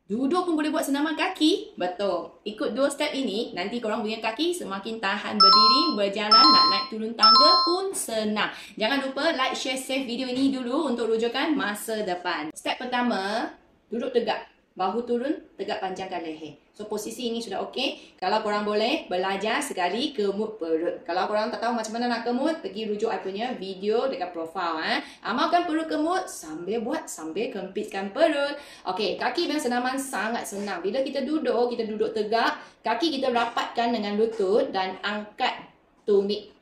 Duduk pun boleh buat senaman kaki. Betul. Ikut 2 step ini, nanti korang punya kaki semakin tahan berdiri, berjalan, nak naik turun tangga pun senang. Jangan lupa like, share, save video ini dulu untuk rujukan masa depan. Step pertama, duduk tegak. Bahu turun, tegak panjangkan leher. So, posisi ini sudah okey. Kalau korang boleh, belajar sekali kemut perut. Kalau korang tak tahu macam mana nak kemut, pergi rujuk I punya video dekat profil. Amalkan perut kemut sambil buat, sambil kempitkan perut. Okey, kaki dan senaman sangat senang. Bila kita duduk tegak, kaki kita rapatkan dengan lutut dan angkat tumit.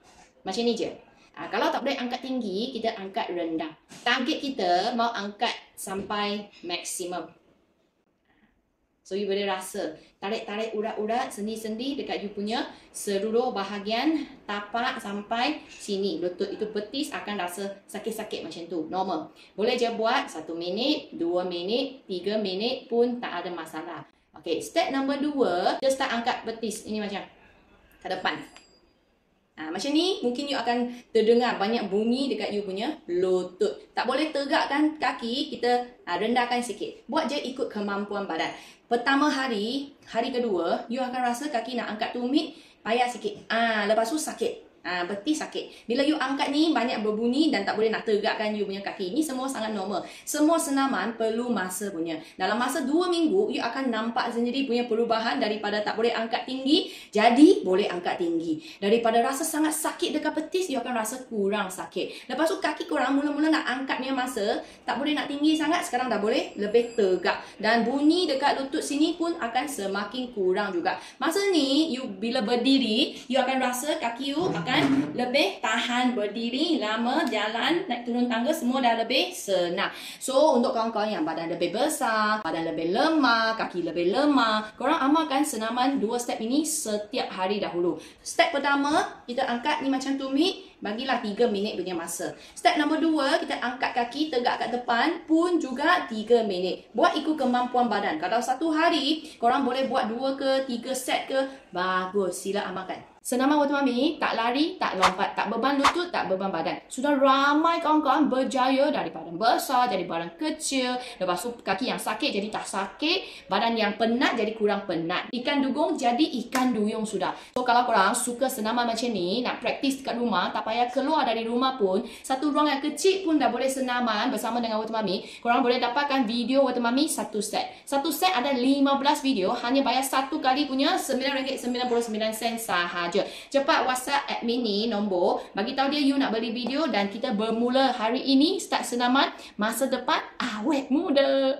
Macam ni je. Kalau tak boleh angkat tinggi, kita angkat rendah. Target kita mau angkat sampai maksimum. So, you boleh rasa tarik-tarik urat-urat, sendi-sendi dekat you punya seluruh bahagian tapak sampai sini. Lutut itu betis akan rasa sakit-sakit macam tu. Normal. Boleh je buat 1 minit, 2 minit, 3 minit pun tak ada masalah. Okay, step number 2, kita start angkat betis. Ini macam ke depan. Macam ni, mungkin you akan terdengar banyak bunyi dekat you punya lutut. Tak boleh tegakkan kaki, kita rendahkan sikit. Buat je ikut kemampuan badan. Pertama hari kedua, you akan rasa kaki nak angkat tumit, payah sikit. Lepas tu sakit. Betis sakit. Bila you angkat ni, banyak berbunyi dan tak boleh nak tegakkan you punya kaki. Ini semua sangat normal. Semua senaman perlu masa punya. Dalam masa 2 minggu, you akan nampak sendiri punya perubahan daripada tak boleh angkat tinggi, jadi boleh angkat tinggi. Daripada rasa sangat sakit dekat betis, you akan rasa kurang sakit. Lepas tu kaki korang mula-mula nak angkatnya masa, tak boleh nak tinggi sangat, sekarang dah boleh lebih tegak. Dan bunyi dekat lutut sini pun akan semakin kurang juga. Masa ni, you bila berdiri, you akan rasa kaki you akan lebih tahan berdiri, lama jalan, naik turun tangga semua dah lebih senang. So, untuk kawan-kawan yang badan lebih besar, badan lebih lemah, kaki lebih lemah, korang amalkan senaman 2 step ini setiap hari dahulu. Step pertama, kita angkat ni macam tumit, bagilah 3 minit punya masa. Step nombor 2, kita angkat kaki tegak kat depan pun juga 3 minit. Buat ikut kemampuan badan. Kalau satu hari, korang boleh buat 2 ke 3 set ke, bagus, sila amalkan. Senaman Water Mami, tak lari, tak lompat, tak beban lutut, tak beban badan. Sudah ramai kawan-kawan berjaya dari badan besar jadi badan kecil. Lepas tu kaki yang sakit jadi tak sakit. Badan yang penat jadi kurang penat. Ikan dugong jadi ikan duyung sudah. So, kalau korang suka senaman macam ni, nak praktis dekat rumah, tak payah keluar dari rumah pun, satu ruang yang kecil pun dah boleh senaman bersama dengan Water Mami. Korang boleh dapatkan video Water Mami 1 set. Satu set ada 15 video, hanya bayar satu kali punya RM9.99 sahaja. Cepat WhatsApp admin ni nombor, bagi tahu dia you nak beli video dan kita bermula hari ini start senaman, masa depan awet muda.